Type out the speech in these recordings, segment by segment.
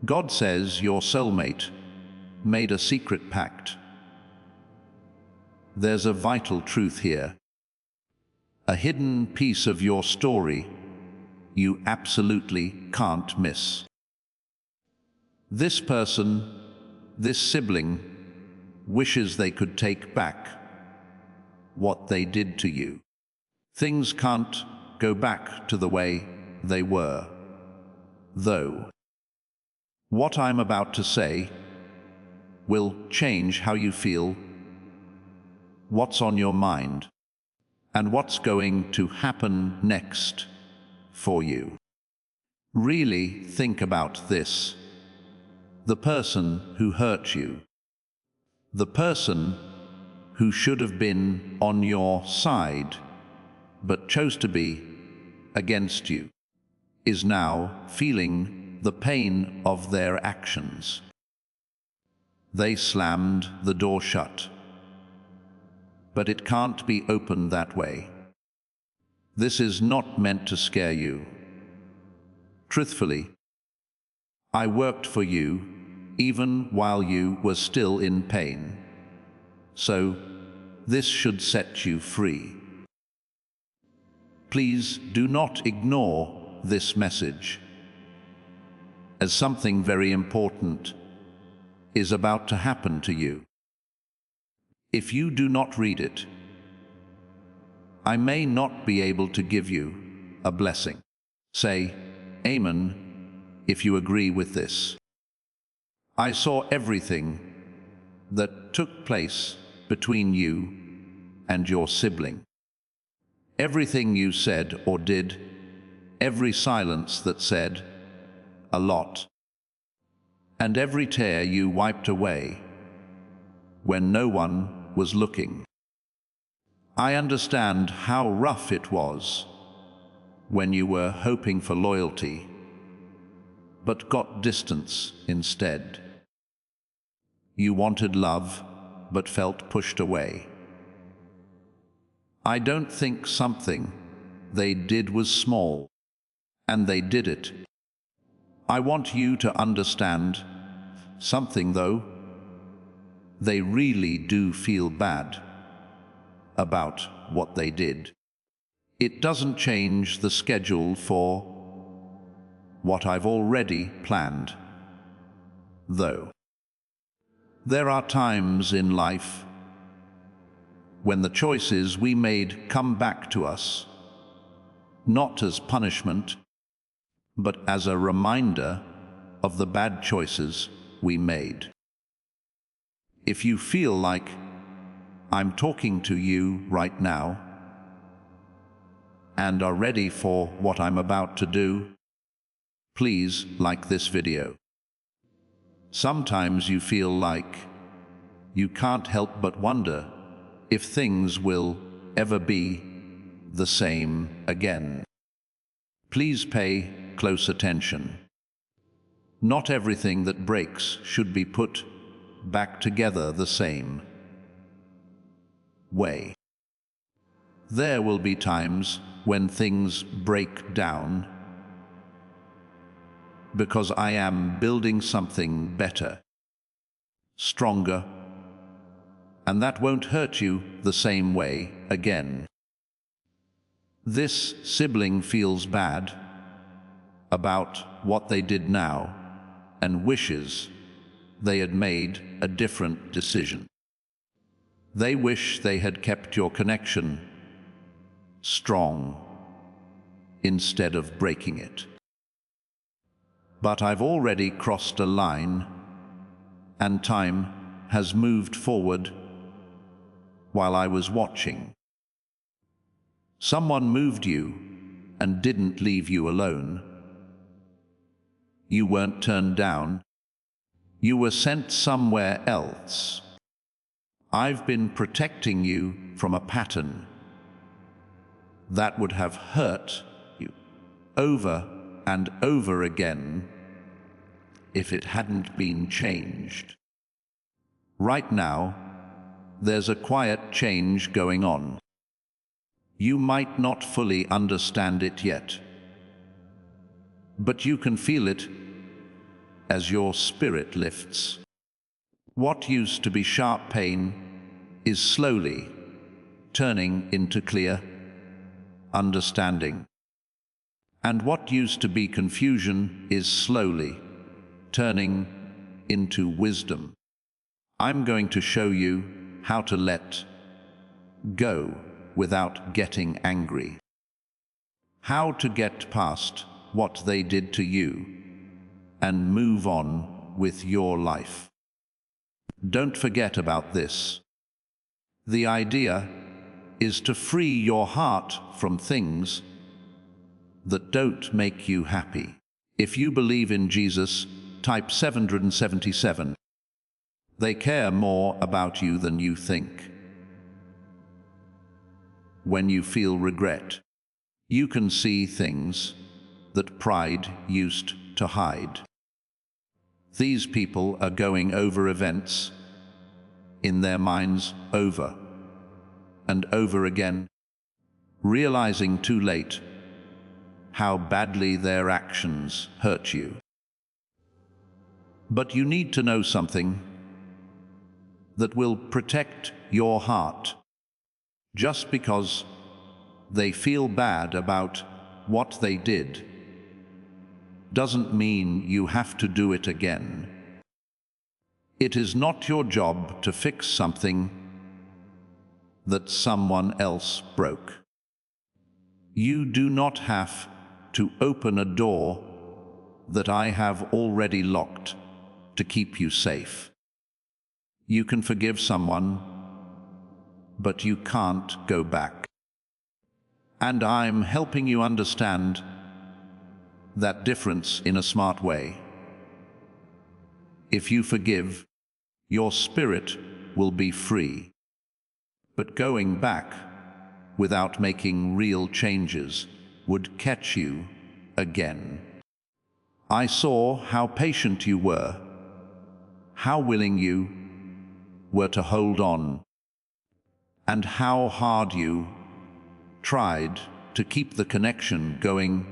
God says your soulmate made a secret pact. There's a vital truth here. A hidden piece of your story you absolutely can't miss. This person, this sibling, wishes they could take back what they did to you. Things can't go back to the way they were, though. What I'm about to say will change how you feel, what's on your mind, and what's going to happen next for you. Really think about this. The person who hurt you, the person who should have been on your side but chose to be against you, is now feeling the pain of their actions. They slammed the door shut, but it can't be opened that way. This is not meant to scare you. Truthfully, I worked for you even while you were still in pain, so this should set you free. Please do not ignore this message, as something very important is about to happen to you. If you do not read it, I may not be able to give you a blessing. Say Amen if you agree with this. I saw everything that took place between you and your sibling. Everything you said or did, every silence that said a lot, and every tear you wiped away when no one was looking. I understand how rough it was when you were hoping for loyalty, but got distance instead. You wanted love, but felt pushed away. I don't think something they did was small, and they did it. I want you to understand something, though. They really do feel bad about what they did. It doesn't change the schedule for what I've already planned, though. There are times in life when the choices we made come back to us, not as punishment, but as a reminder of the bad choices we made. If you feel like I'm talking to you right now and are ready for what I'm about to do, please like this video. Sometimes you feel like you can't help but wonder if things will ever be the same again. Please pay close attention. Not everything that breaks should be put back together the same way. There will be times when things break down because I am building something better, stronger, and that won't hurt you the same way again. This sibling feels bad about what they did now and wishes they had made a different decision. They wish they had kept your connection strong instead of breaking it. But I've already crossed a line, and time has moved forward while I was watching. Someone moved you and didn't leave you alone. You weren't turned down. You were sent somewhere else. I've been protecting you from a pattern that would have hurt you over and over again if it hadn't been changed. Right now, there's a quiet change going on. You might not fully understand it yet, but you can feel it as your spirit lifts. What used to be sharp pain is slowly turning into clear understanding. And what used to be confusion is slowly turning into wisdom. I'm going to show you how to let go without getting angry. How to get past what they did to you and move on with your life. Don't forget about this. The idea is to free your heart from things that don't make you happy. If you believe in Jesus, type 777. They care more about you than you think. When you feel regret, you can see things that pride used to hide. These people are going over events in their minds over and over again, realizing too late how badly their actions hurt you. But you need to know something that will protect your heart. Just because they feel bad about what they did doesn't mean you have to do it again. It is not your job to fix something that someone else broke. You do not have to open a door that I have already locked to keep you safe. You can forgive someone, but you can't go back. And I'm helping you understand that difference in a smart way. If you forgive, your spirit will be free. But going back without making real changes would catch you again. I saw how patient you were, how willing you were to hold on, and how hard you tried to keep the connection going,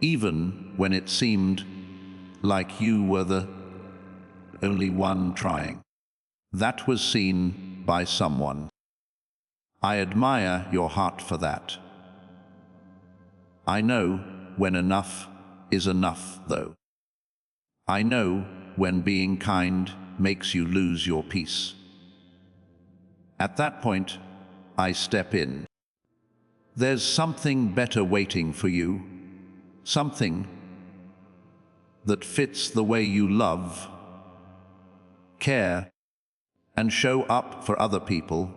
even when it seemed like you were the only one trying. That was seen by someone. I admire your heart for that. I know when enough is enough, though. I know when being kind makes you lose your peace. At that point, I step in. There's something better waiting for you, something that fits the way you love, care, and show up for other people,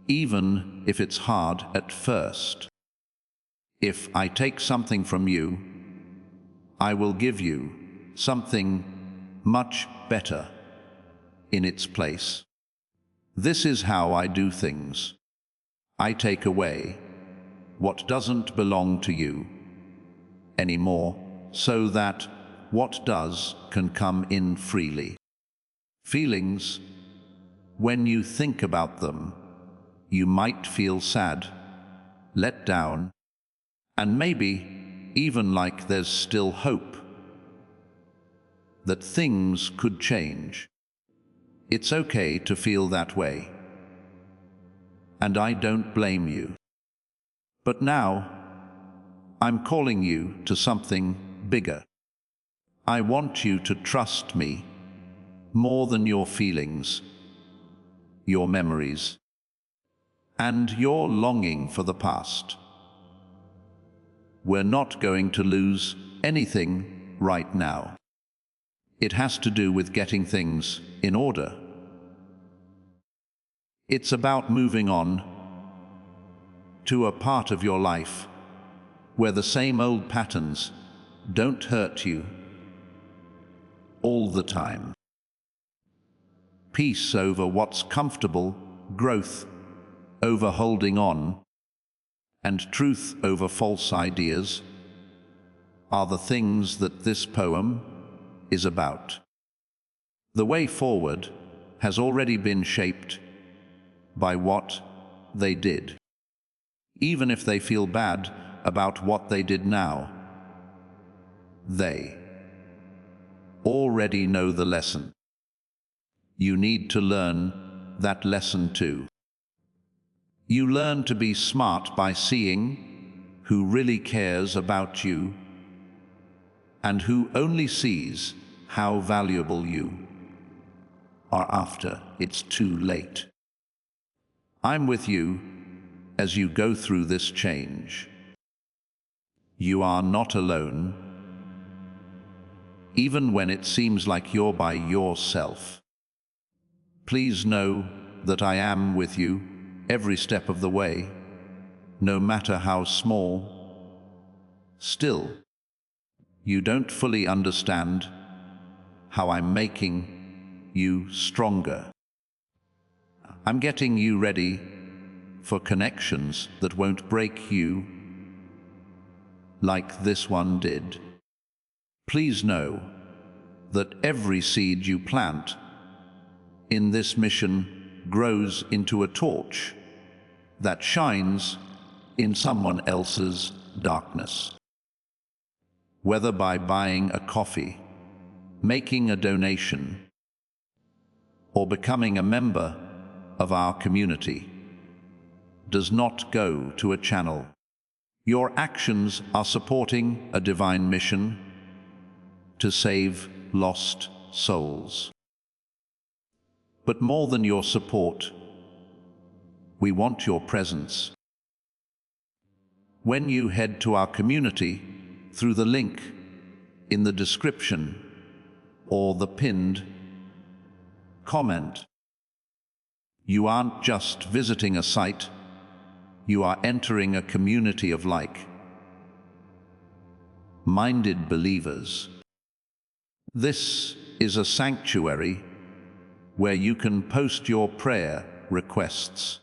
even if it's hard at first. If I take something from you, I will give you something much better in its place. This is how I do things. I take away what doesn't belong to you anymore, so that what does can come in freely. Feelings, when you think about them, you might feel sad, let down, and maybe even like there's still hope that things could change. It's okay to feel that way, and I don't blame you. But now, I'm calling you to something bigger. I want you to trust me more than your feelings, your memories, and your longing for the past. We're not going to lose anything right now. It has to do with getting things in order. It's about moving on to a part of your life where the same old patterns don't hurt you all the time. Peace over what's comfortable, growth over holding on, and truth over false ideas are the things that this poem is about. The way forward has already been shaped by what they did. Even if they feel bad about what they did now, they already know the lesson. You need to learn that lesson too. You learn to be smart by seeing who really cares about you and who only sees how valuable you are after it's too late. I'm with you as you go through this change. You are not alone, even when it seems like you're by yourself. Please know that I am with you every step of the way, no matter how small. Still, you don't fully understand how I'm making you stronger. I'm getting you ready for connections that won't break you like this one did. Please know that every seed you plant in this mission grows into a torch that shines in someone else's darkness. Whether by buying a coffee, making a donation, or becoming a member of our community, does not go to a channel. Your actions are supporting a divine mission to save lost souls. But more than your support, we want your presence. When you head to our community through the link in the description or the pinned comment, you aren't just visiting a site, you are entering a community of like-minded believers. This is a sanctuary where you can post your prayer requests,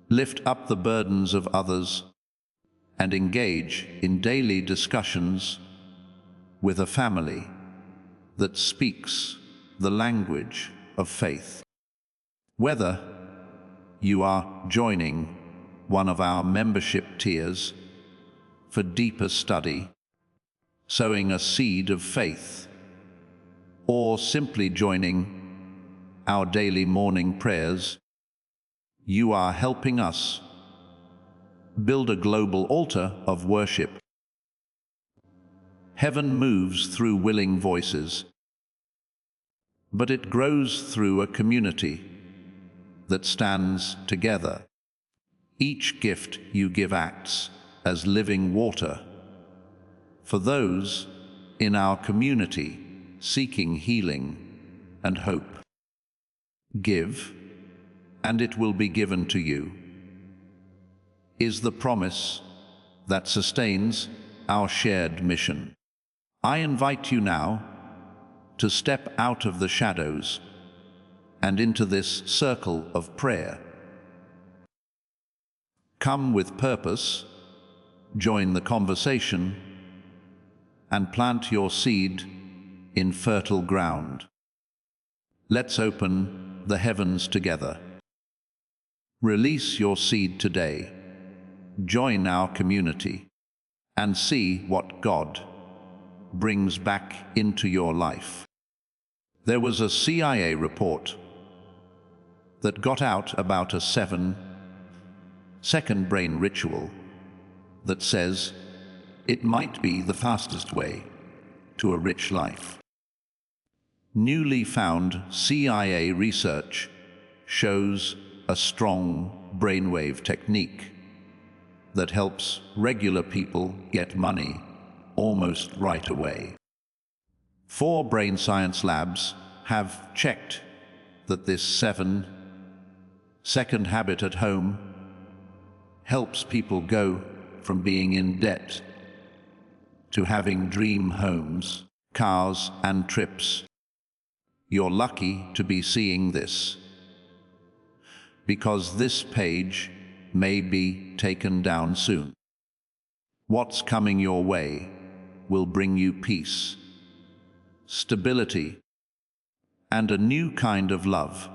lift up the burdens of others, and engage in daily discussions with a family that speaks the language of faith. Whether you are joining one of our membership tiers for deeper study, sowing a seed of faith, or simply joining our daily morning prayers, you are helping us build a global altar of worship. Heaven moves through willing voices, but it grows through a community that stands together. Each gift you give acts as living water for those in our community seeking healing and hope. Give, and it will be given to you, is the promise that sustains our shared mission. I invite you now to step out of the shadows and into this circle of prayer. Come with purpose, join the conversation, and plant your seed in fertile ground. Let's open the heavens together. Release your seed today. Join our community and see what God brings back into your life. There was a CIA report that got out about a 7-second brain ritual that says it might be the fastest way to a rich life. Newly found CIA research shows a strong brainwave technique that helps regular people get money almost right away. 4 brain science labs have checked that this 7-second habit at home helps people go from being in debt to having dream homes, cars, and trips. You're lucky to be seeing this, because this page may be taken down soon. What's coming your way will bring you peace, stability, and a new kind of love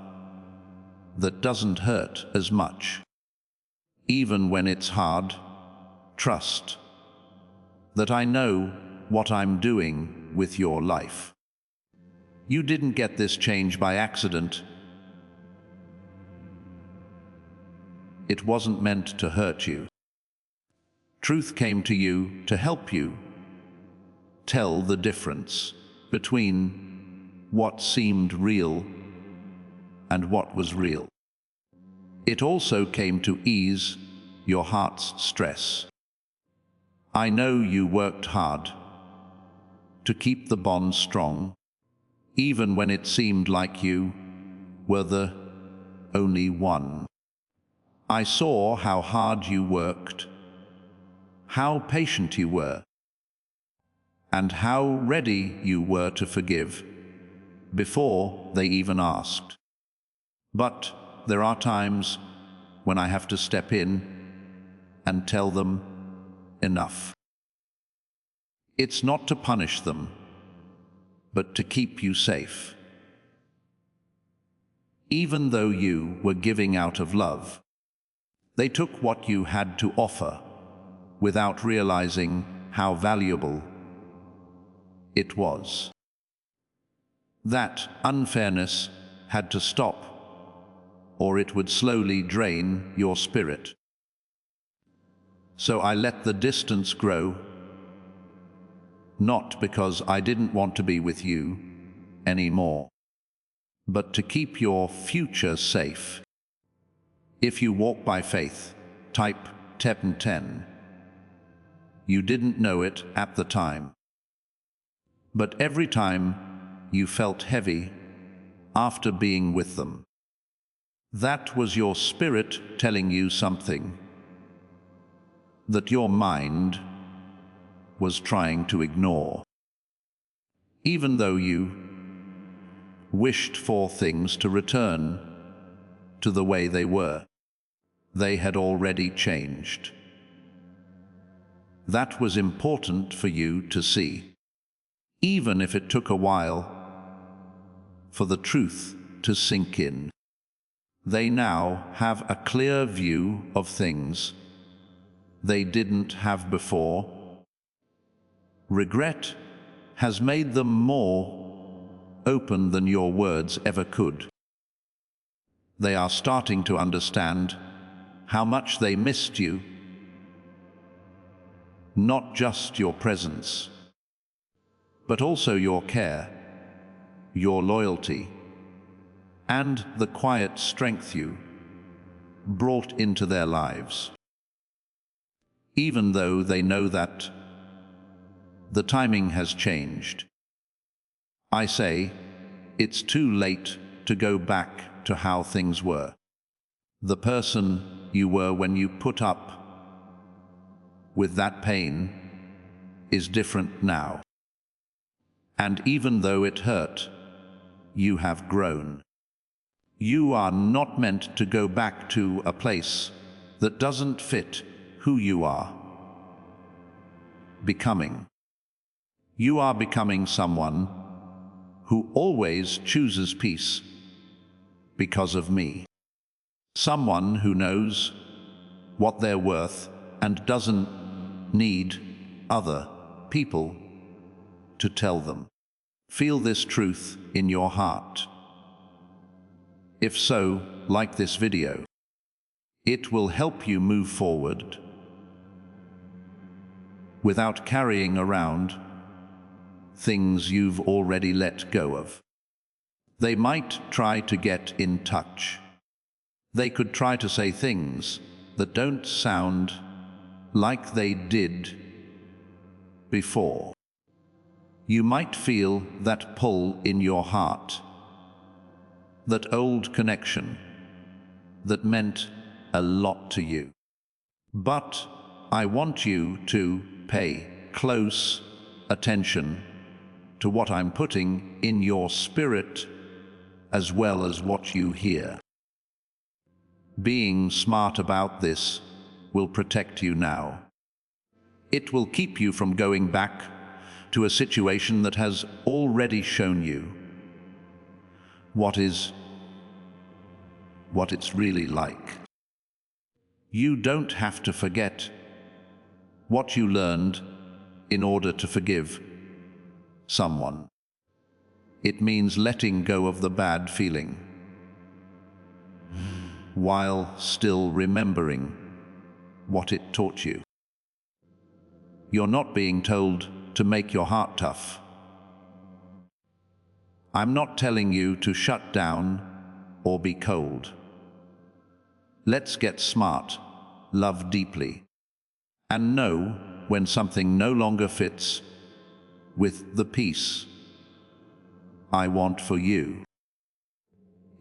that doesn't hurt as much. Even when it's hard, trust that I know what I'm doing with your life. You didn't get this change by accident. It wasn't meant to hurt you. Truth came to you to help you tell the difference between what seemed real and what was real. It also came to ease your heart's stress. I know you worked hard to keep the bond strong, even when it seemed like you were the only one. I saw how hard you worked, how patient you were, and how ready you were to forgive before they even asked. But there are times when I have to step in and tell them enough. It's not to punish them, but to keep you safe. Even though you were giving out of love, they took what you had to offer without realizing how valuable it was. That unfairness had to stop, or it would slowly drain your spirit. So I let the distance grow, not because I didn't want to be with you anymore, but to keep your future safe. If you walk by faith, type 10. You didn't know it at the time. But every time you felt heavy after being with them, that was your spirit telling you something that your mind was trying to ignore. Even though you wished for things to return to the way they were, they had already changed. That was important for you to see, even if it took a while for the truth to sink in. They now have a clear view of things they didn't have before. Regret has made them more open than your words ever could. They are starting to understand how much they missed you, not just your presence, but also your care, your loyalty, and the quiet strength you brought into their lives. Even though they know that the timing has changed, I say it's too late to go back to how things were. The person you were when you put up with that pain is different now. And even though it hurt, you have grown. You are not meant to go back to a place that doesn't fit who you are becoming. You are becoming someone who always chooses peace because of me. Someone who knows what they're worth and doesn't need other people to tell them. Feel this truth in your heart. If so, like this video. It will help you move forward without carrying around things you've already let go of. They might try to get in touch. They could try to say things that don't sound like they did before. You might feel that pull in your heart, that old connection that meant a lot to you. But I want you to pay close attention to what I'm putting in your spirit as well as what you hear. Being smart about this will protect you now. It will keep you from going back to a situation that has already shown you what it's really like. You don't have to forget what you learned in order to forgive someone. It means letting go of the bad feeling, while still remembering what it taught you. You're not being told to make your heart tough. I'm not telling you to shut down or be cold. Let's get smart, love deeply, and know when something no longer fits with the peace I want for you.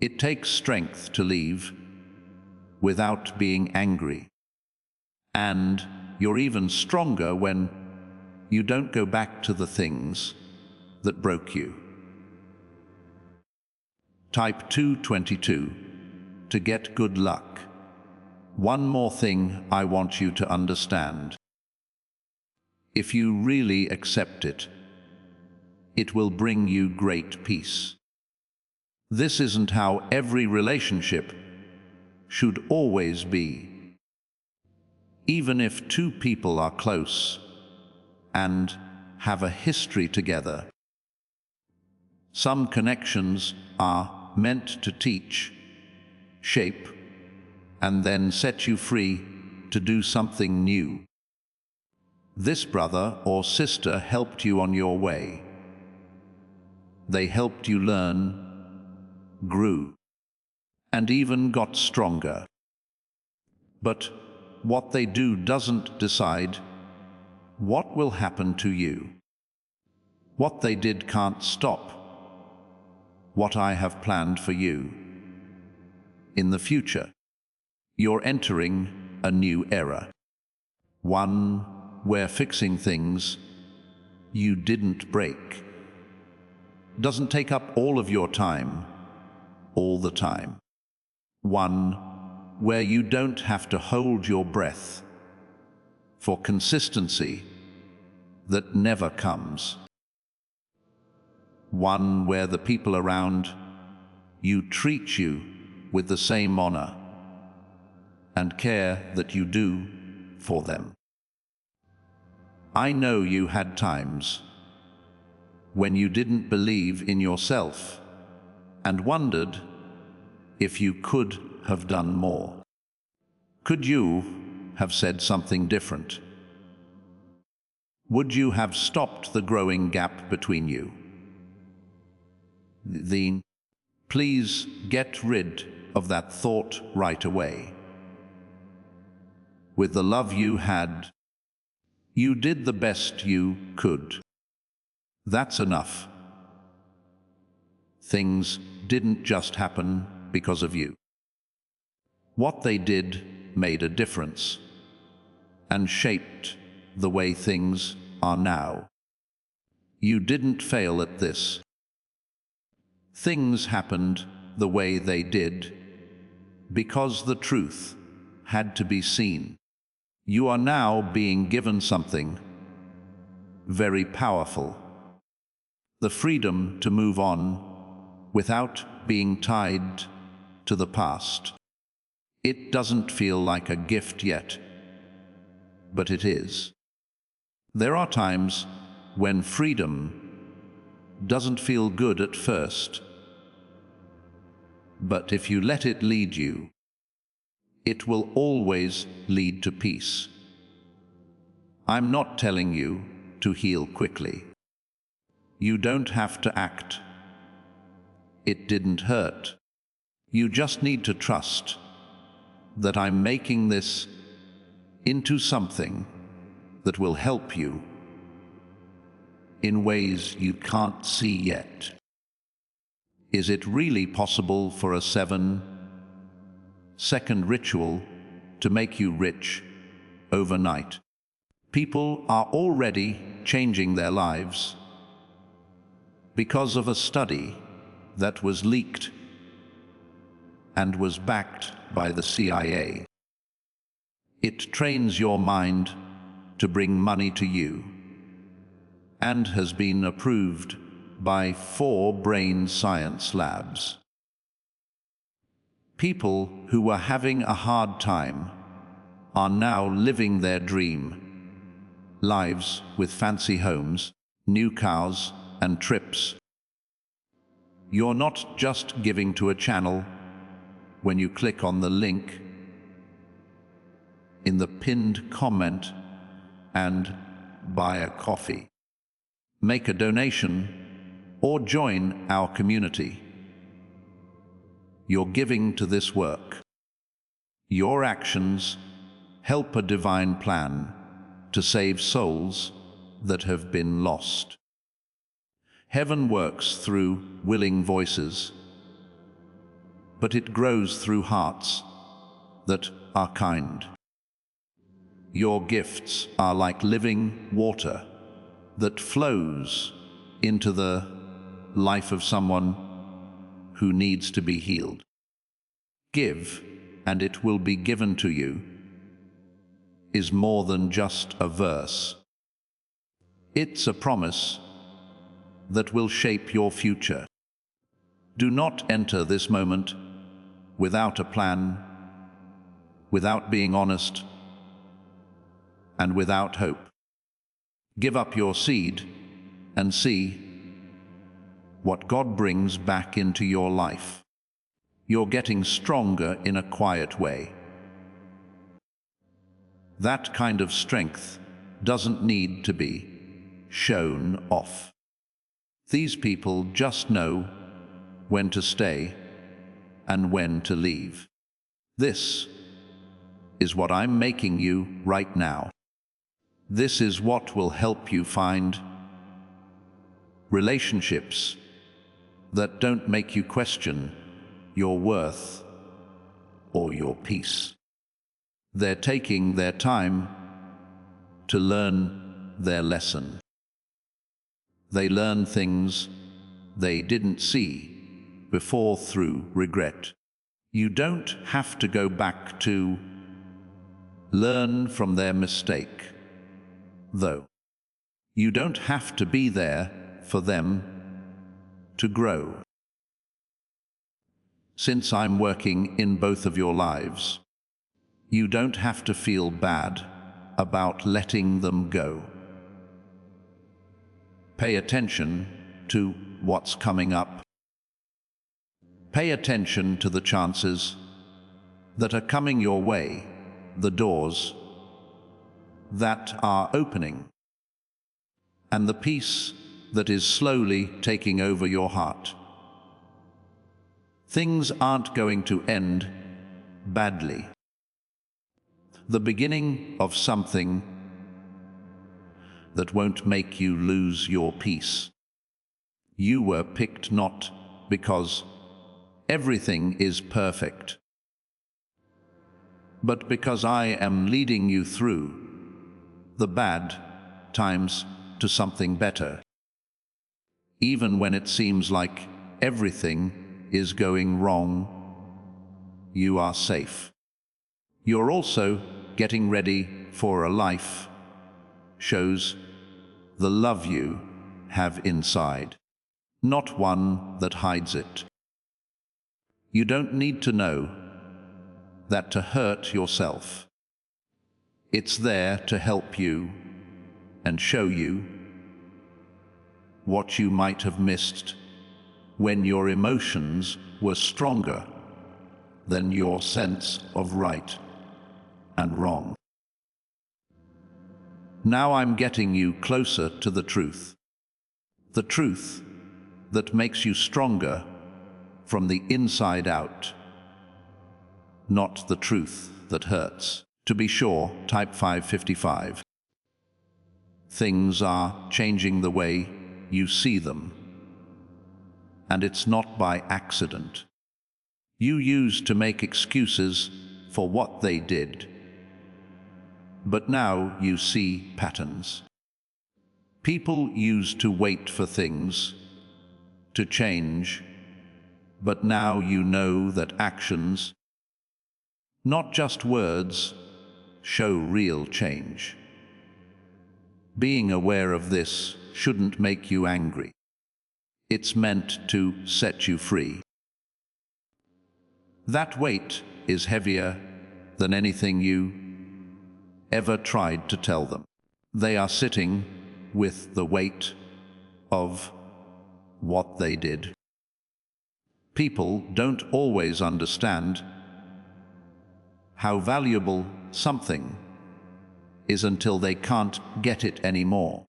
It takes strength to leave without being angry. And you're even stronger when you don't go back to the things that broke you. Type 222 to get good luck. One more thing I want you to understand. If you really accept it, it will bring you great peace. This isn't how every relationship should always be. Even if two people are close and have a history together, some connections are meant to teach, shape, and then set you free to do something new. This brother or sister helped you on your way. They helped you learn, grew, and even got stronger. But what they do doesn't decide what will happen to you. What they did can't stop what I have planned for you. In the future, you're entering a new era. One where fixing things you didn't break doesn't take up all of your time, all the time. One where you don't have to hold your breath for consistency that never comes. One where the people around you treat you with the same honor and care that you do for them. I know you had times when you didn't believe in yourself and wondered if you could have done more. Could you have said something different? Would you have stopped the growing gap between you? Please get rid of that thought right away. With the love you had, you did the best you could. That's enough. Things didn't just happen because of you. What they did made a difference and shaped the way things are now. You didn't fail at this. Things happened the way they did because the truth had to be seen. You are now being given something very powerful: the freedom to move on without being tied to the past. It doesn't feel like a gift yet, but it is. There are times when freedom doesn't feel good at first, but if you let it lead you, it will always lead to peace. I'm not telling you to heal quickly. You don't have to act. It didn't hurt. You just need to trust that I'm making this into something that will help you in ways you can't see yet. Is it really possible for a 7-second ritual to make you rich overnight? People are already changing their lives because of a study that was leaked and was backed by the CIA. It trains your mind to bring money to you and has been approved by 4 brain science labs. People who were having a hard time are now living their dream lives with fancy homes, new cars, and trips. You're not just giving to a channel when you click on the link in the pinned comment and buy a coffee, make a donation, or join our community. You're giving to this work. Your actions help a divine plan to save souls that have been lost. Heaven works through willing voices, but it grows through hearts that are kind. Your gifts are like living water that flows into the life of someone who needs to be healed. Give, and it will be given to you, is more than just a verse. It's a promise that will shape your future. Do not enter this moment without a plan, without being honest, and without hope. Give up your seed and see what God brings back into your life. You're getting stronger in a quiet way. That kind of strength doesn't need to be shown off. These people just know when to stay and when to leave. This is what I'm making you right now. This is what will help you find relationships that don't make you question your worth or your peace. They're taking their time to learn their lesson. They learn things they didn't see before through regret. You don't have to go back to learn from their mistake, though. You don't have to be there for them to grow. Since I'm working in both of your lives, you don't have to feel bad about letting them go. Pay attention to what's coming up. Pay attention to the chances that are coming your way, the doors that are opening, and the peace that is slowly taking over your heart. Things aren't going to end badly. The beginning of something that won't make you lose your peace. You were picked not because everything is perfect, but because I am leading you through the bad times to something better. Even when it seems like everything is going wrong, you are safe. You're also getting ready for a life shows the love you have inside, not one that hides it. You don't need to know that to hurt yourself. It's there to help you and show you what you might have missed when your emotions were stronger than your sense of right and wrong. Now I'm getting you closer to the truth that makes you stronger from the inside out, not the truth that hurts. To be sure, type 555. Things are changing the way you see them, and it's not by accident. You used to make excuses for what they did, but now you see patterns. People used to wait for things to change, but now you know that actions, not just words, show real change. Being aware of this shouldn't make you angry. It's meant to set you free. That weight is heavier than anything you ever tried to tell them. They are sitting with the weight of what they did. People don't always understand how valuable something is until they can't get it anymore.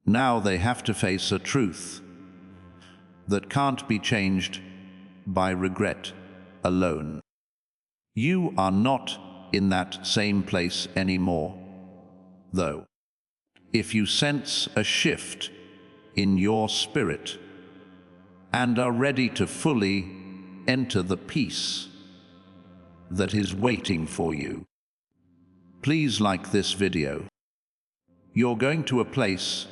Now they have to face a truth that can't be changed by regret alone. You are not in that same place anymore, though. If you sense a shift in your spirit and are ready to fully enter the peace that is waiting for you, please like this video. You're going to a place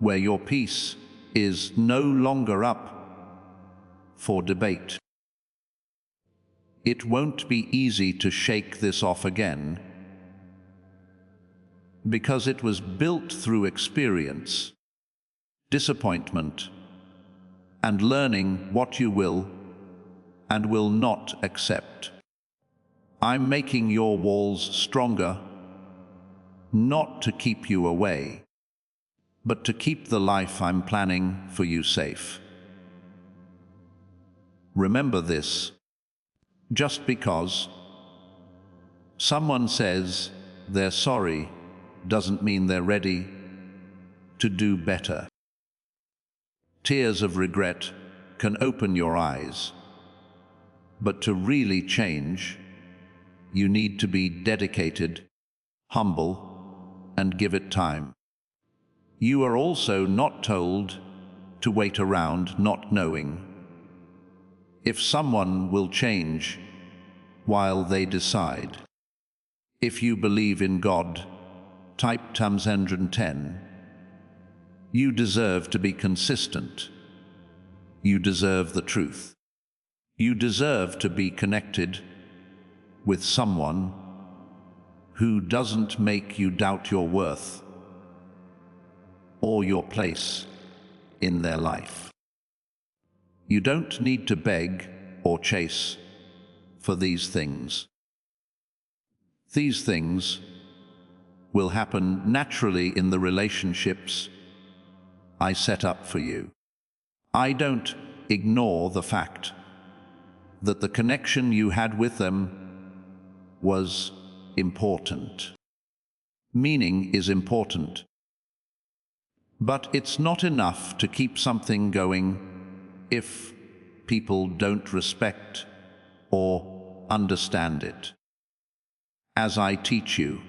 where your peace is no longer up for debate. It won't be easy to shake this off again, because it was built through experience, disappointment, and learning what you will and will not accept. I'm making your walls stronger, not to keep you away, but to keep the life I'm planning for you safe. Remember this: just because someone says they're sorry doesn't mean they're ready to do better. Tears of regret can open your eyes, but to really change, you need to be dedicated, humble, and give it time. You are also not told to wait around not knowing if someone will change while they decide. If you believe in God, type Tamzendran 10. You deserve to be consistent. You deserve the truth. You deserve to be connected with someone who doesn't make you doubt your worth or your place in their life. You don't need to beg or chase for these things. These things will happen naturally in the relationships I set up for you. I don't ignore the fact that the connection you had with them was important. Meaning is important. But it's not enough to keep something going if people don't respect or understand it. As I teach you,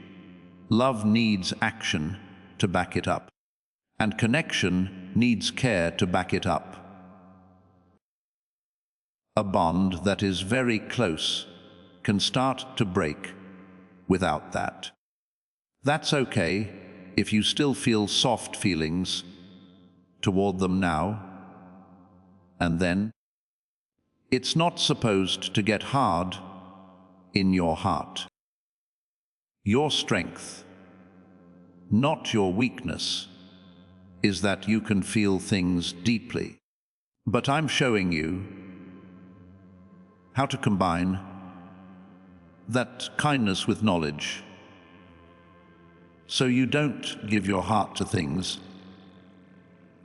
love needs action to back it up, and connection needs care to back it up. A bond that is very close can start to break without that. That's okay if you still feel soft feelings toward them now and then. It's not supposed to get hard in your heart. Your strength, not your weakness, is that you can feel things deeply. But I'm showing you how to combine that kindness with knowledge, so you don't give your heart to things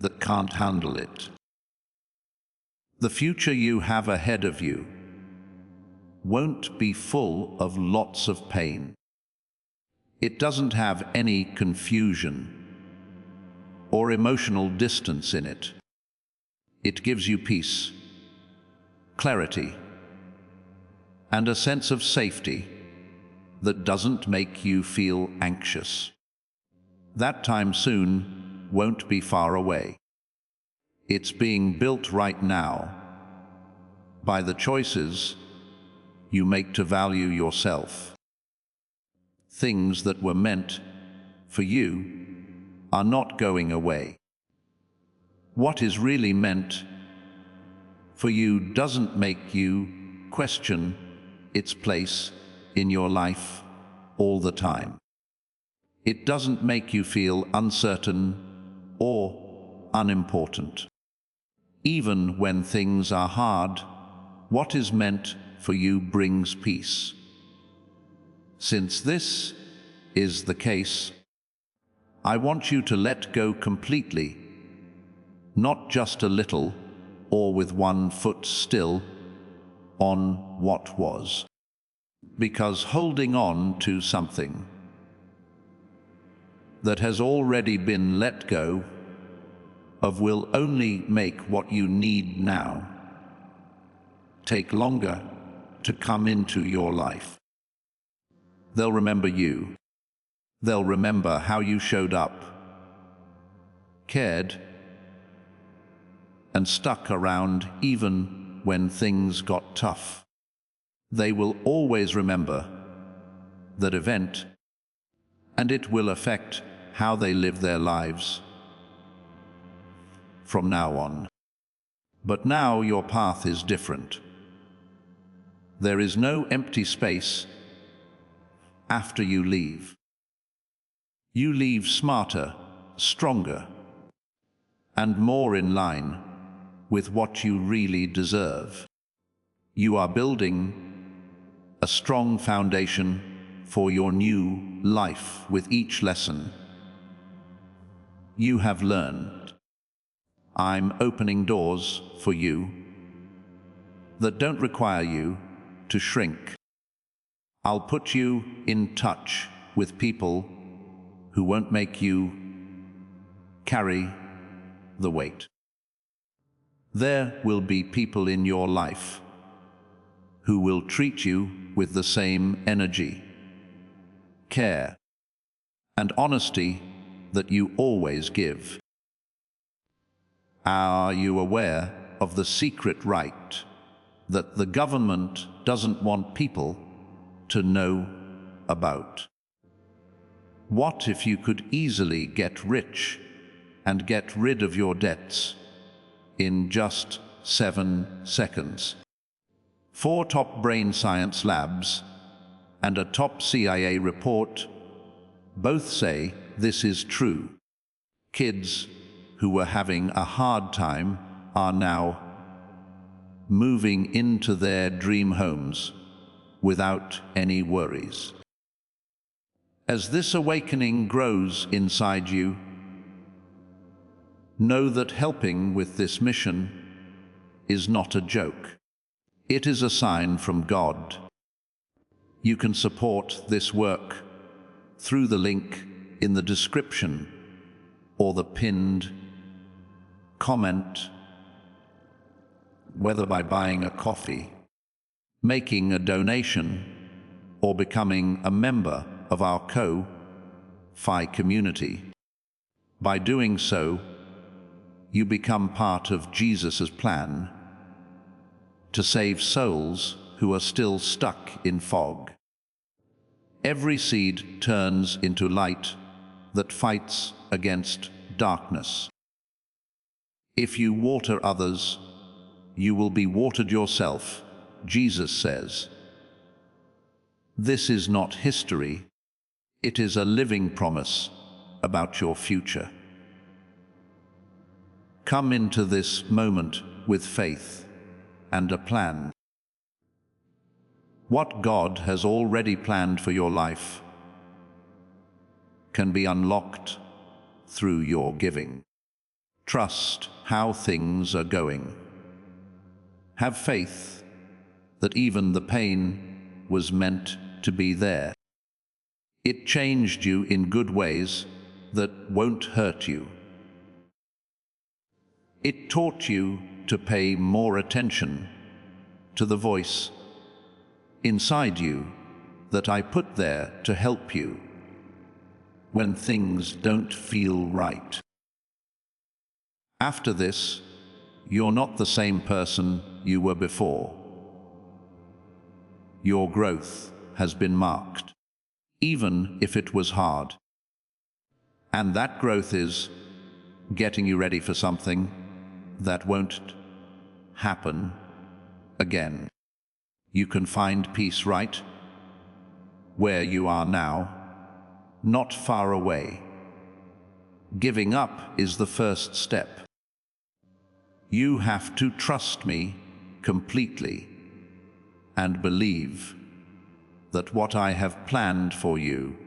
that can't handle it. The future you have ahead of you won't be full of lots of pain. It doesn't have any confusion or emotional distance in it. It gives you peace, clarity, and a sense of safety that doesn't make you feel anxious. That time soon won't be far away. It's being built right now by the choices you make to value yourself. Things that were meant for you are not going away. What is really meant for you doesn't make you question its place in your life all the time. It doesn't make you feel uncertain or unimportant. Even when things are hard, what is meant for you brings peace. Since this is the case, I want you to let go completely not just a little, or with one foot still on what was. Because holding on to something that has already been let go of will only make what you need now take longer to come into your life. They'll remember you. They'll remember how you showed up, cared, and stuck around even when things got tough. They will always remember that event, and it will affect how they live their lives from now on. But now your path is different. There is no empty space after you leave. You leave smarter, stronger, and more in line with what you really deserve. You are building a strong foundation for your new life with each lesson you have learned. I'm opening doors for you that don't require you to shrink. I'll put you in touch with people who won't make you carry the weight. There will be people in your life who will treat you with the same energy, care, and honesty that you always give. Are you aware of the secret right that the government doesn't want people to know about? What if you could easily get rich and get rid of your debts in just 7 seconds? 4 top brain science labs and a top CIA report both say this is true. Kids who were having a hard time are now moving into their dream homes without any worries. As this awakening grows inside you, know that helping with this mission is not a joke. It is a sign from God. You can support this work through the link in the description or the pinned comment, whether by buying a coffee, making a donation, or becoming a member of our Ko-Fi community. By doing so, you become part of Jesus' plan to save souls who are still stuck in fog. Every seed turns into light that fights against darkness. If you water others, you will be watered yourself, Jesus says. This is not history. It is a living promise about your future. Come into this moment with faith and a plan. What God has already planned for your life can be unlocked through your giving. Trust how things are going. Have faith that even the pain was meant to be there. It changed you in good ways that won't hurt you. It taught you to pay more attention to the voice inside you that I put there to help you when things don't feel right. After this, you're not the same person you were before. Your growth has been marked, even if it was hard. And that growth is getting you ready for something that won't happen again. You can find peace right where you are now, not far away. Giving up is the first step. You have to trust me completely and believe that what I have planned for you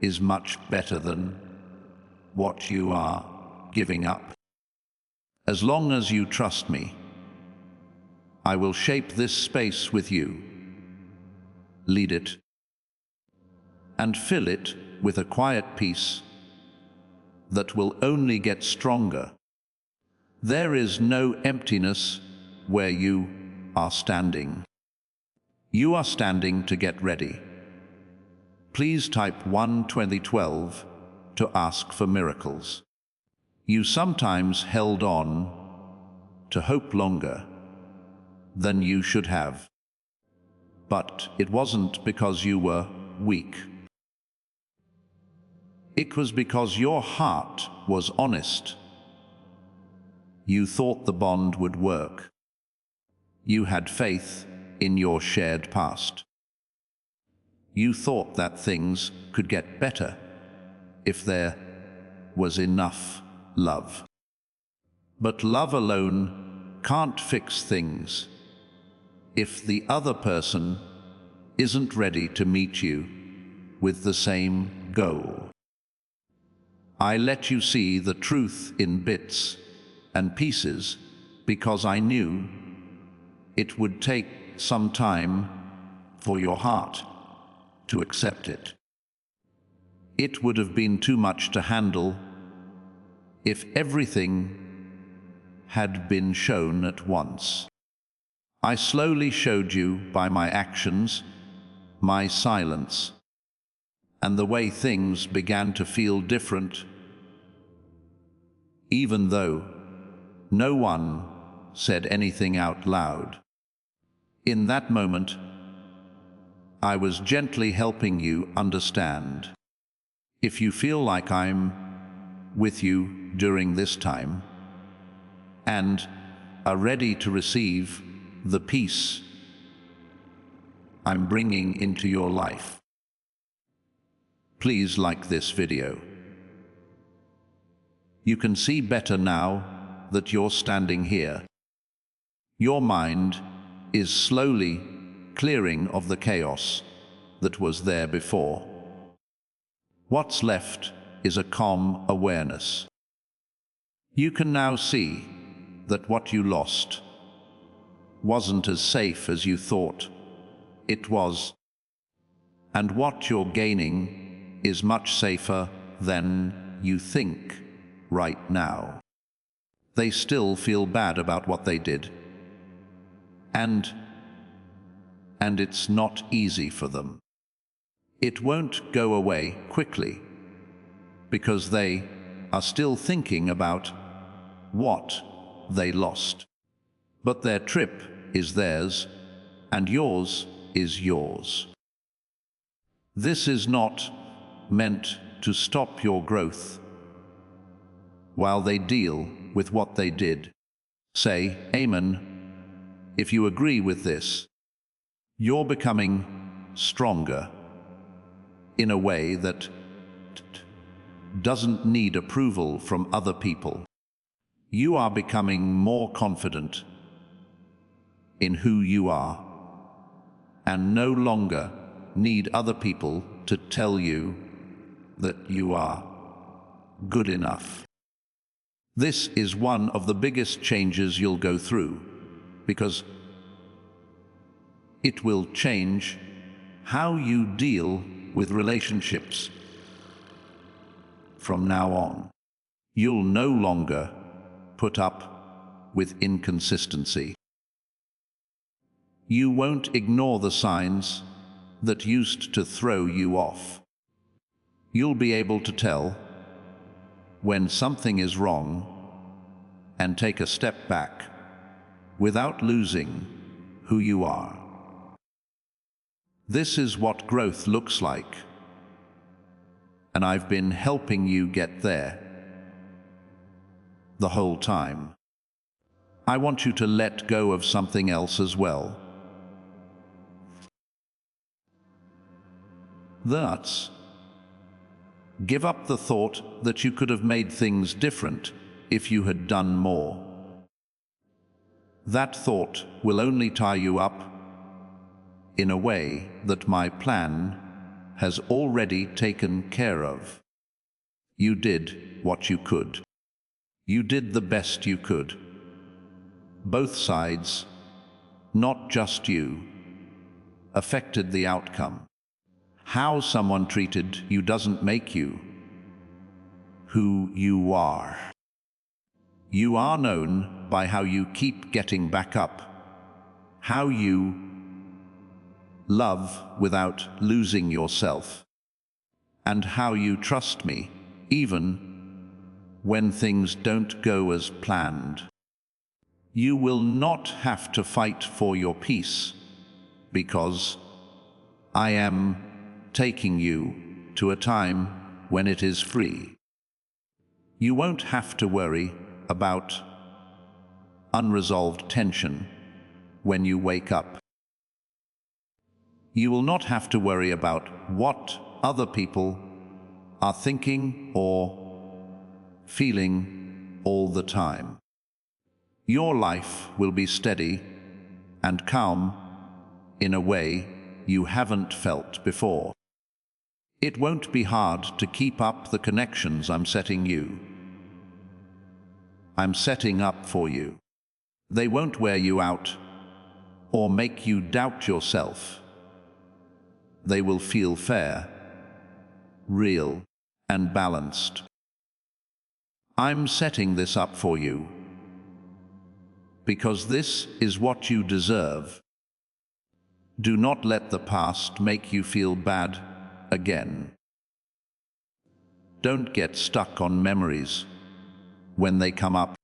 is much better than what you are giving up. As long as you trust me, I will shape this space with you, lead it, and fill it with a quiet peace that will only get stronger. There is no emptiness where you are standing. You are standing to get ready. Please type 1 2012 to ask for miracles. You sometimes held on to hope longer than you should have. But it wasn't because you were weak. It was because your heart was honest. You thought the bond would work. You had faith in your shared past. You thought that things could get better if there was enough love. But love alone can't fix things if the other person isn't ready to meet you with the same goal. I let you see the truth in bits and pieces because I knew it would take some time for your heart to accept it. It would have been too much to handle if everything had been shown at once. I slowly showed you by my actions, my silence, and the way things began to feel different, even though no one said anything out loud. In that moment, I was gently helping you understand. If you feel like I'm with you during this time and are ready to receive the peace I'm bringing into your life, please like this video. You can see better now that you're standing here. Your mind is slowly clearing of the chaos that was there before. What's left is a calm awareness. You can now see that what you lost wasn't as safe as you thought it was, and what you're gaining is much safer than you think right now. They still feel bad about what they did, and it's not easy for them. It won't go away quickly because they are still thinking about what they lost. But their trip is theirs, and yours is yours. This is not meant to stop your growth while they deal with what they did. Say Amen if you agree with this. You're becoming stronger in a way that doesn't need approval from other people. You are becoming more confident in who you are and no longer need other people to tell you that you are good enough. This is one of the biggest changes you'll go through because it will change how you deal with relationships. From now on, you'll no longer put up with inconsistency. You won't ignore the signs that used to throw you off. You'll be able to tell when something is wrong and take a step back without losing who you are. This is what growth looks like, and I've been helping you get there the whole time. I want you to let go of something else as well. That's give up the thought that you could have made things different if you had done more. That thought will only tie you up in a way that my plan has already taken care of. You did what you could. You did the best you could. Both sides, not just you, affected the outcome. How someone treated you doesn't make you who you are. You are known by how you keep getting back up, how you love without losing yourself, and how you trust me even when things don't go as planned. You will not have to fight for your peace, because I am taking you to a time when it is free. You won't have to worry about unresolved tension when you wake up. You will not have to worry about what other people are thinking or feeling all the time. Your life will be steady and calm in a way you haven't felt before. It won't be hard to keep up the connections I'm setting up for you. They won't wear you out or make you doubt yourself. They will feel fair, real, and balanced. I'm setting this up for you because this is what you deserve. Do not let the past make you feel bad again. Don't get stuck on memories when they come up.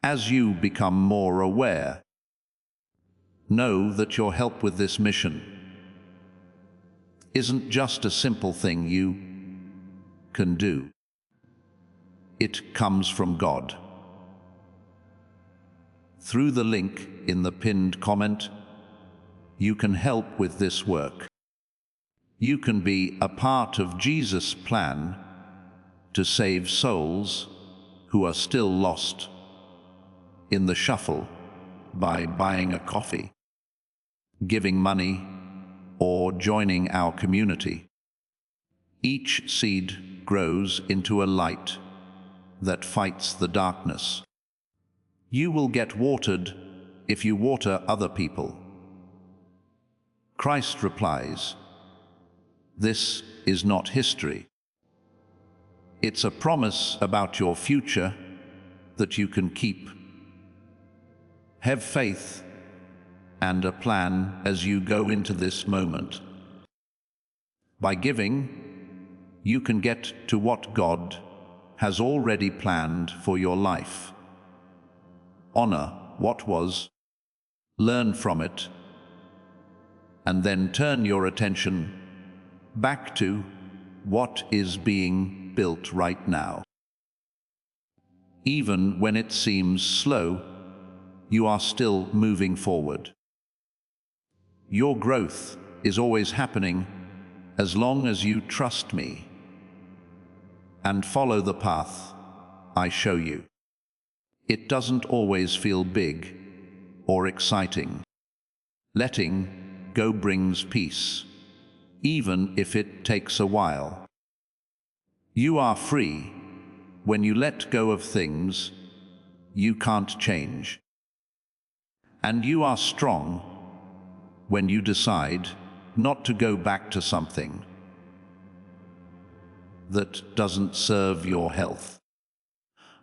As you become more aware, know that your help with this mission isn't just a simple thing you can do. It comes from God. Through the link in the pinned comment, you can help with this work. You can be a part of Jesus' plan to save souls who are still lost in the shuffle by buying a coffee, giving money, or joining our community. Each seed grows into a light that fights the darkness. You will get watered if you water other people. Christ replies, "This is not history. It's a promise about your future that you can keep. Have faith and a plan as you go into this moment. By giving, you can get to what God has already planned for your life. Honor what was, learn from it, and then turn your attention back to what is being built right now. Even when it seems slow, you are still moving forward. Your growth is always happening as long as you trust me and follow the path I show you. It doesn't always feel big or exciting. Letting go brings peace, even if it takes a while. You are free when you let go of things you can't change. And you are strong when you decide not to go back to something that doesn't serve your health.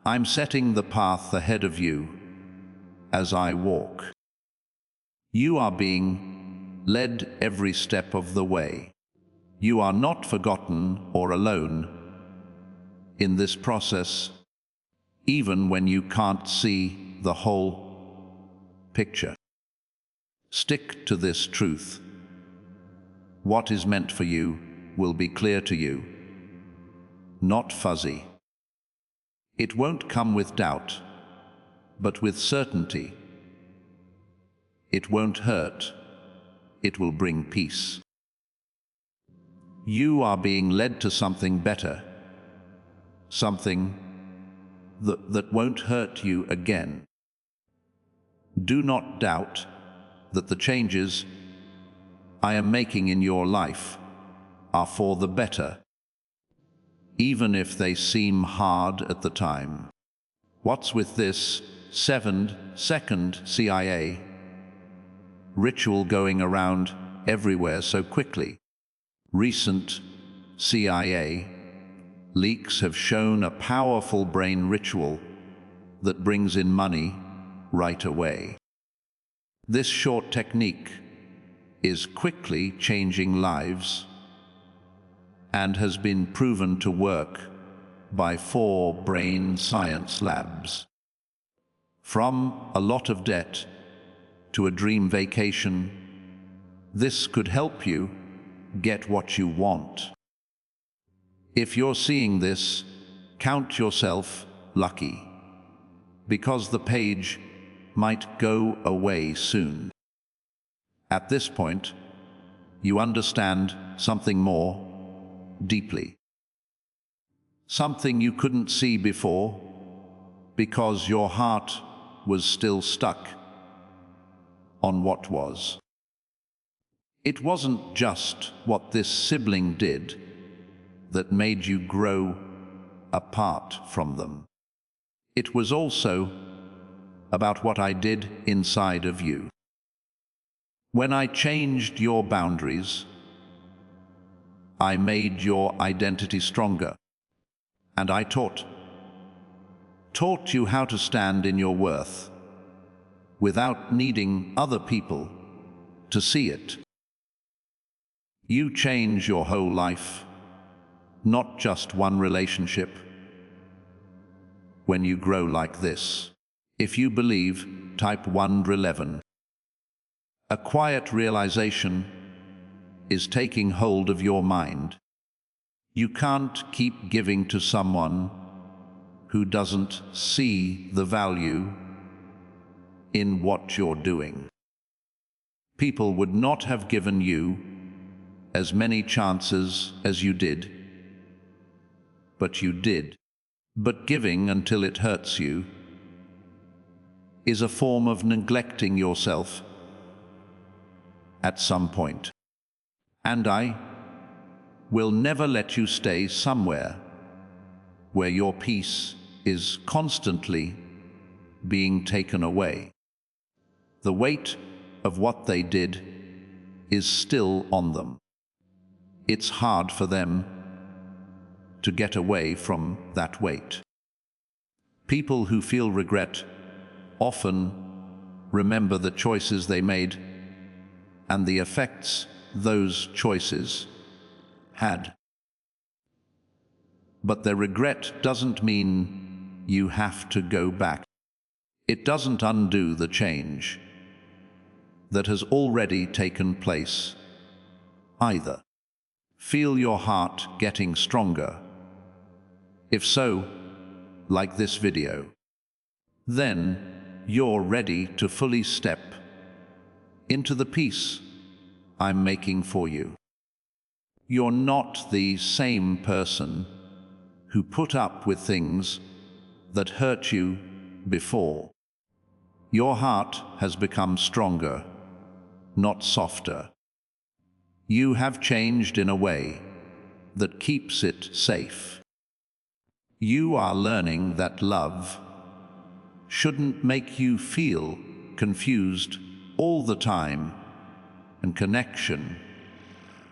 I'm setting the path ahead of you as I walk. You are being led every step of the way. You are not forgotten or alone in this process, even when you can't see the whole picture. Stick to this truth. What is meant for you will be clear to you, not fuzzy. It won't come with doubt, but with certainty. It won't hurt. It will bring peace. You are being led to something better, something that won't hurt you again. Do not doubt that the changes I am making in your life are for the better, even if they seem hard at the time. What's with this 7-second CIA ritual going around everywhere so quickly? Recent CIA leaks have shown a powerful brain ritual that brings in money right away. This short technique is quickly changing lives and has been proven to work by 4 brain science labs. From a lot of debt to a dream vacation, this could help you get what you want. If you're seeing this, count yourself lucky, because the page might go away soon. At this point, you understand something more deeply. Something you couldn't see before because your heart was still stuck on what was. It wasn't just what this sibling did that made you grow apart from them. It was also about what I did inside of you. When I changed your boundaries, I made your identity stronger, and I taught you how to stand in your worth without needing other people to see it. You change your whole life, not just one relationship, when you grow like this. If you believe, type 111. A quiet realization is taking hold of your mind. You can't keep giving to someone who doesn't see the value in what you're doing. People would not have given you as many chances as you did, but you did. But giving until it hurts you is a form of neglecting yourself at some point. And I will never let you stay somewhere where your peace is constantly being taken away. The weight of what they did is still on them. It's hard for them to get away from that weight. People who feel regret often remember the choices they made and the effects those choices had. But their regret doesn't mean you have to go back. It doesn't undo the change that has already taken place either. Feel your heart getting stronger. If so, like this video, then you're ready to fully step into the peace I'm making for you. You're not the same person who put up with things that hurt you before. Your heart has become stronger, not softer. You have changed in a way that keeps it safe. You are learning that love shouldn't make you feel confused all the time, and connection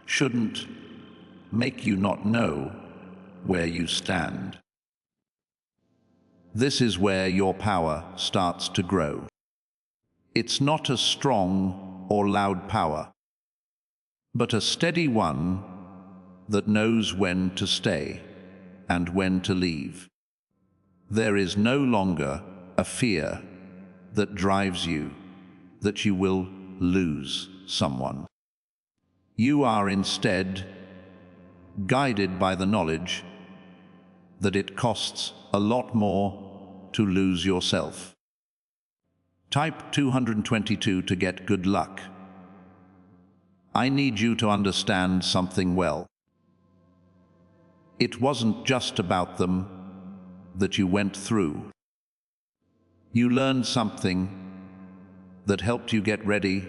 shouldn't make you not know where you stand. This is where your power starts to grow. It's not a strong or loud power, but a steady one that knows when to stay and when to leave. There is no longer a fear that drives you that you will lose someone. You are instead guided by the knowledge that it costs a lot more to lose yourself. Type 222 to get good luck. I need you to understand something well. It wasn't just about them that you went through. You learned something that helped you get ready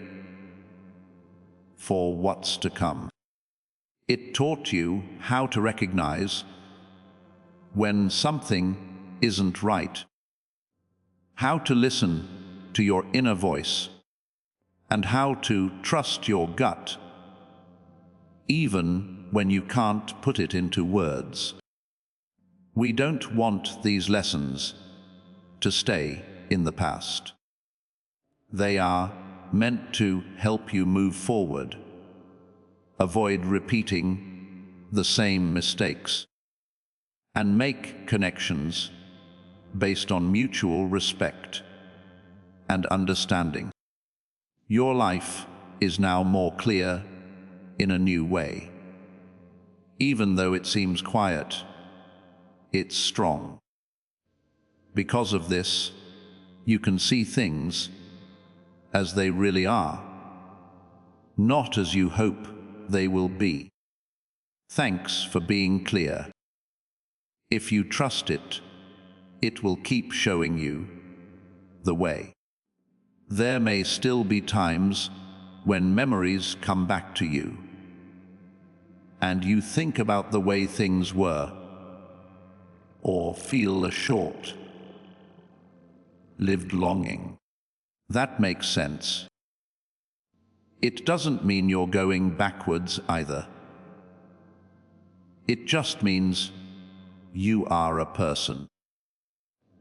for what's to come. It taught you how to recognize when something isn't right how to listen to your inner voice, and how to trust your gut, even when you can't put it into words. We don't want these lessons to stay in the past. They are meant to help you move forward, avoid repeating the same mistakes, and make connections based on mutual respect and understanding. Your life is now more clear in a new way. Even though it seems quiet, it's strong. Because of this, you can see things as they really are, not as you hope they will be. Thanks for being clear. If you trust it, it will keep showing you the way. There may still be times when memories come back to you, and you think about the way things were, or feel a short-lived longing. That makes sense. It doesn't mean you're going backwards either. It just means you are a person.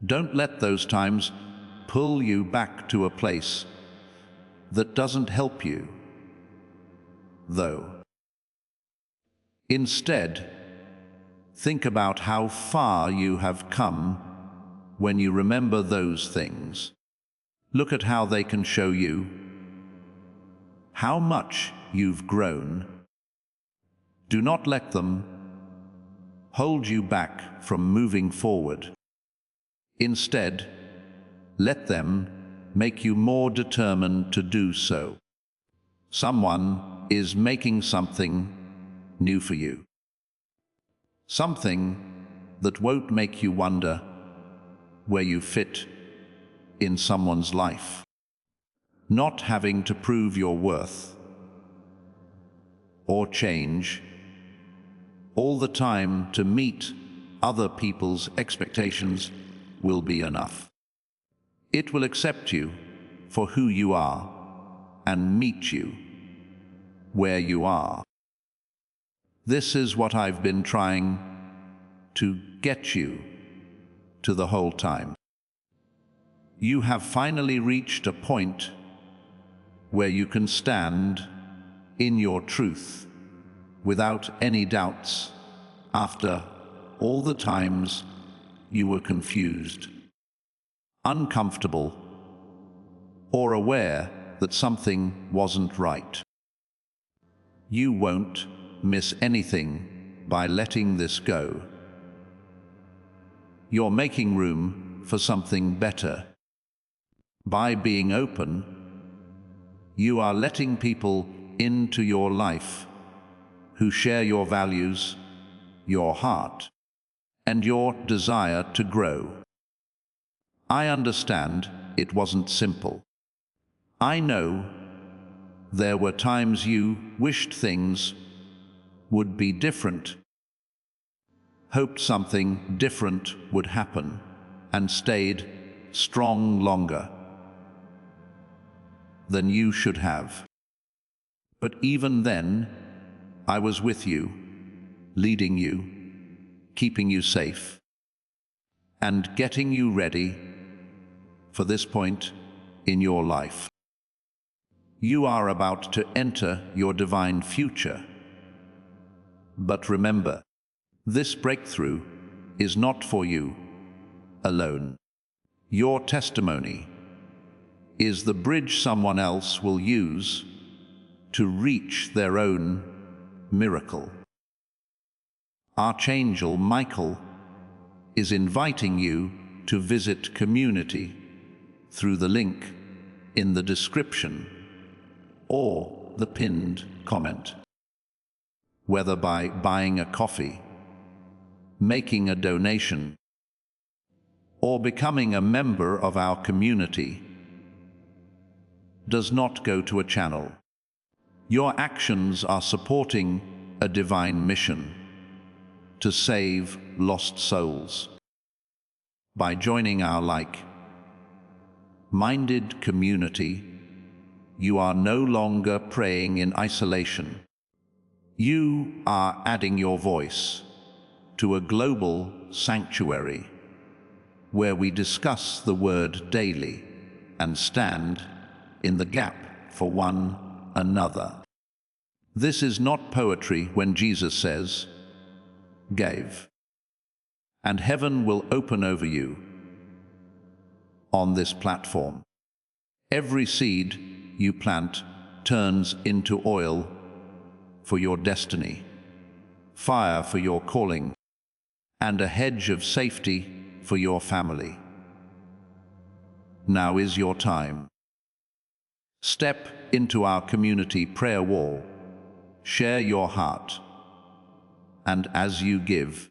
Don't let those times pull you back to a place that doesn't help you, though. Instead, think about how far you have come when you remember those things. Look at how they can show you how much you've grown. Do not let them hold you back from moving forward. Instead, let them make you more determined to do so. Someone is making something new for you. Something that won't make you wonder where you fit in someone's life. Not having to prove your worth or change all the time to meet other people's expectations will be enough. It will accept you for who you are and meet you where you are. This is what I've been trying to get you to the whole time. You have finally reached a point where you can stand in your truth without any doubts after all the times you were confused, uncomfortable, or aware that something wasn't right. You won't miss anything by letting this go. You're making room for something better. By being open, you are letting people into your life who share your values, your heart, and your desire to grow. I understand it wasn't simple. I know there were times you wished things would be different, hoped something different would happen, and stayed strong longer than you should have. But even then, I was with you, leading you, keeping you safe, and getting you ready for this point in your life. You are about to enter your divine future. But remember, this breakthrough is not for you alone. Your testimony is the bridge someone else will use to reach their own miracle. Archangel Michael is inviting you to visit community through the link in the description or the pinned comment. Whether by buying a coffee, making a donation, or becoming a member of our community, does not go to a channel. Your actions are supporting a divine mission to save lost souls. By joining our like, minded community, you are no longer praying in isolation. You are adding your voice to a global sanctuary where we discuss the word daily and stand in the gap for one another. This is not poetry when Jesus says, "Gave, and heaven will open over you." On this platform, every seed you plant turns into oil for your destiny, fire for your calling, and a hedge of safety for your family. Now is your time. Step into our community prayer wall, share your heart, and as you give,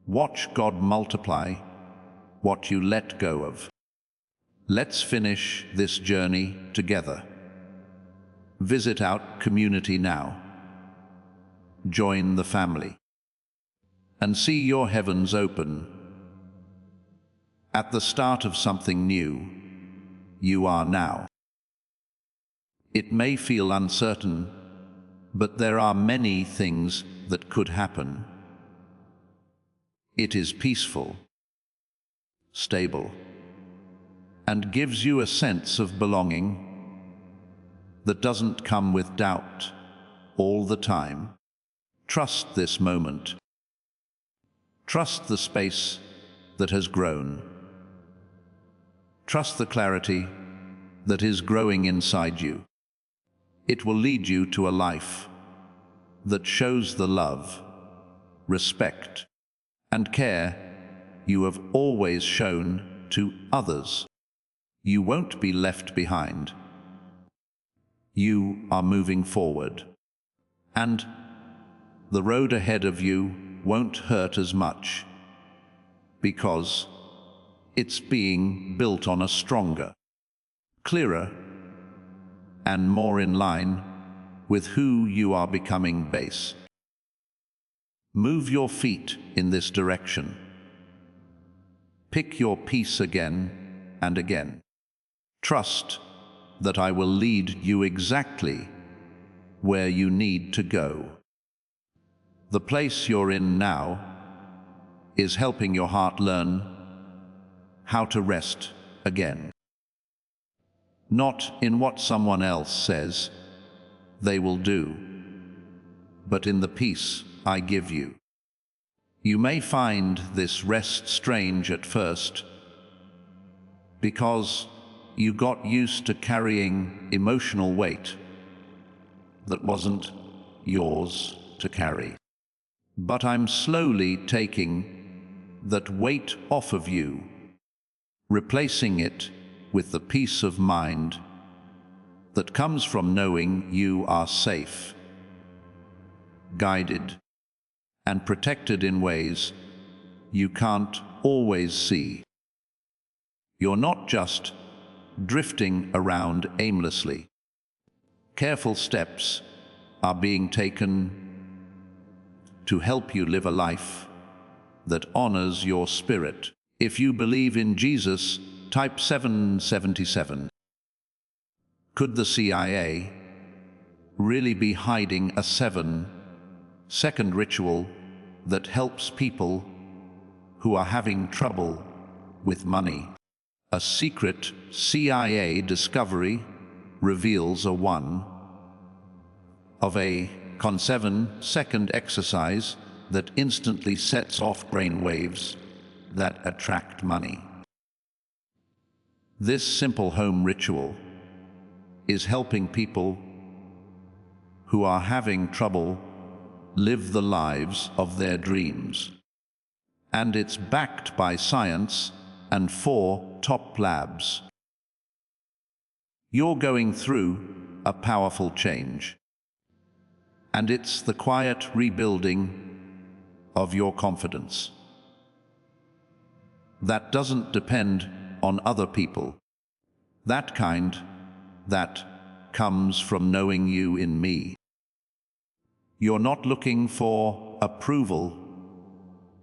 watch God multiply what you let go of. Let's finish this journey together. Visit our community now. Join the family and see your heavens open. At the start of something new, you are now. It may feel uncertain, but there are many things that could happen. It is peaceful, stable, and gives you a sense of belonging that doesn't come with doubt all the time. Trust this moment. Trust the space that has grown. Trust the clarity that is growing inside you. It will lead you to a life that shows the love, respect, and care you have always shown to others. You won't be left behind. You are moving forward, and the road ahead of you won't hurt as much because it's being built on a stronger, clearer, and more in line with who you are becoming base. Move your feet in this direction. Pick your peace again and again. Trust that I will lead you exactly where you need to go. The place you're in now is helping your heart learn how to rest again. Not in what someone else says they will do, but in the peace I give you. You may find this rest strange at first because you got used to carrying emotional weight that wasn't yours to carry. But I'm slowly taking that weight off of you, replacing it with the peace of mind that comes from knowing you are safe, guided, and protected in ways you can't always see. You're not just drifting around aimlessly. Careful steps are being taken to help you live a life that honors your spirit. If you believe in Jesus, type 777. Could the CIA really be hiding a 7-second ritual that helps people who are having trouble with money? A secret CIA discovery reveals a 7-second exercise that instantly sets off brain waves that attract money. This simple home ritual is helping people who are having trouble live the lives of their dreams. And it's backed by science and 4 top labs. You're going through a powerful change. And it's the quiet rebuilding of your confidence that doesn't depend on other people. That kind that comes from knowing you in me. You're not looking for approval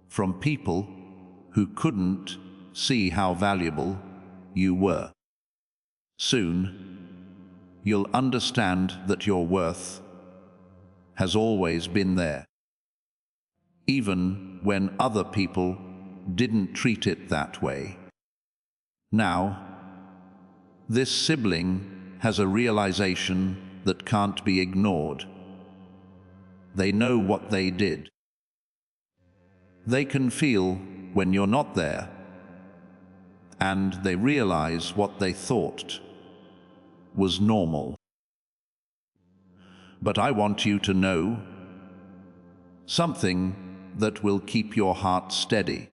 from people who couldn't see how valuable you were. Soon, you'll understand that your worth has always been there, even when other people didn't treat it that way. Now, this sibling has a realization that can't be ignored. They know what they did. They can feel when you're not there, and they realize what they thought was normal. But I want you to know something that will keep your heart steady.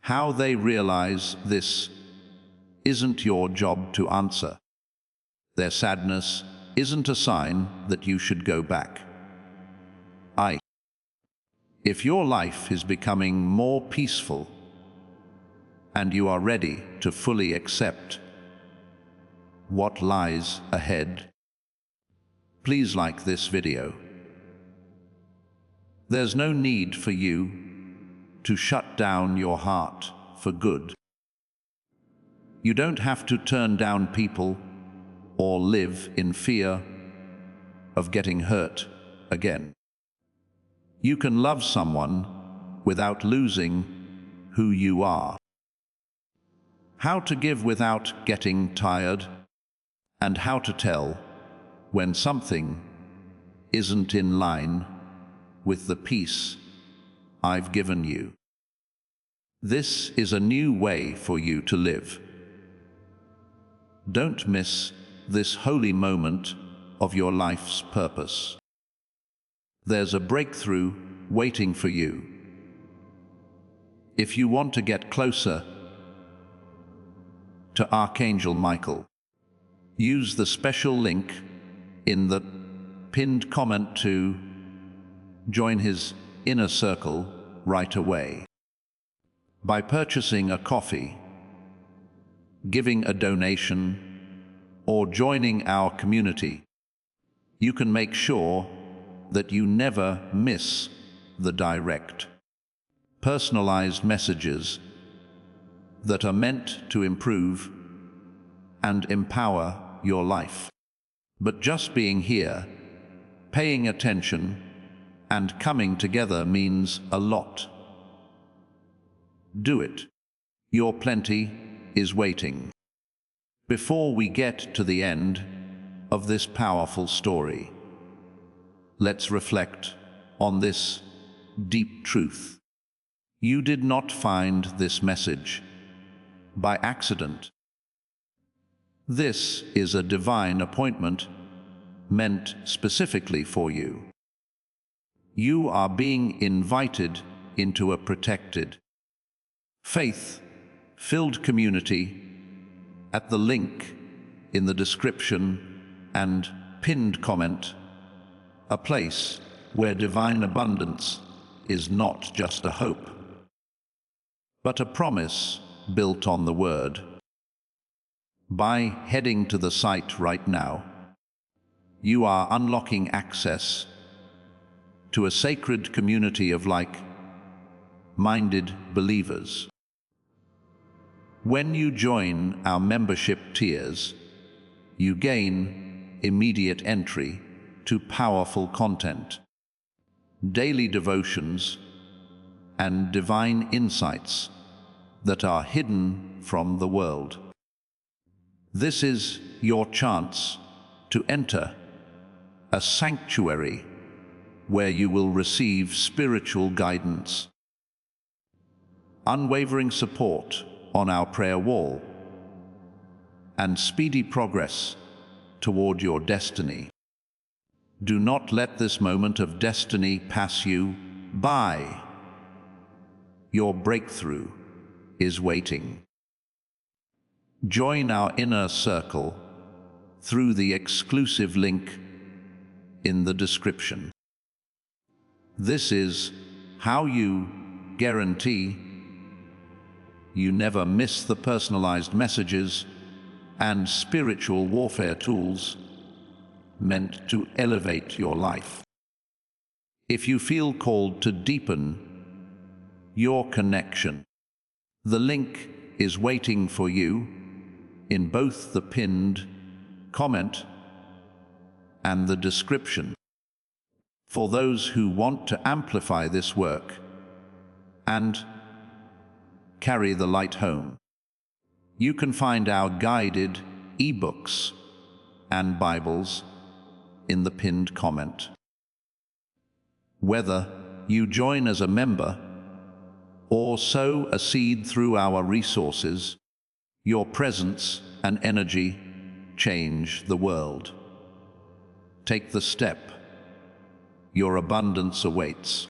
How they realize this isn't your job to answer. Their sadness isn't a sign that you should go back. If your life is becoming more peaceful and you are ready to fully accept what lies ahead, please like this video. There's no need for you to shut down your heart for good. You don't have to turn down people or live in fear of getting hurt again. You can love someone without losing who you are. How to give without getting tired, and how to tell when something isn't in line with the peace I've given you. This is a new way for you to live. Don't miss this holy moment of your life's purpose. There's a breakthrough waiting for you. If you want to get closer to Archangel Michael, use the special link in the pinned comment to join his inner circle right away. By purchasing a coffee, giving a donation, or joining our community, you can make sure that you never miss the direct, personalized messages that are meant to improve and empower your life. But just being here, paying attention, and coming together means a lot. Do it. Your plenty is waiting. Before we get to the end of this powerful story, let's reflect on this deep truth. You did not find this message by accident. This is a divine appointment meant specifically for you. You are being invited into a protected, faith-filled community at the link in the description and pinned comment. A place where divine abundance is not just a hope, but a promise built on the Word. By heading to the site right now, you are unlocking access to a sacred community of like-minded believers. When you join our membership tiers, you gain immediate entry to powerful content, daily devotions, and divine insights that are hidden from the world. This is your chance to enter a sanctuary where you will receive spiritual guidance, unwavering support on our prayer wall, and speedy progress toward your destiny. Do not let this moment of destiny pass you by. Your breakthrough is waiting. Join our inner circle through the exclusive link in the description. This is how you guarantee you never miss the personalized messages and spiritual warfare tools meant to elevate your life. If you feel called to deepen your connection, the link is waiting for you in both the pinned comment and the description. For those who want to amplify this work and carry the light home, you can find our guided ebooks and Bibles in the pinned comment. Whether you join as a member or sow a seed through our resources, your presence and energy change the world. Take the step. Your abundance awaits.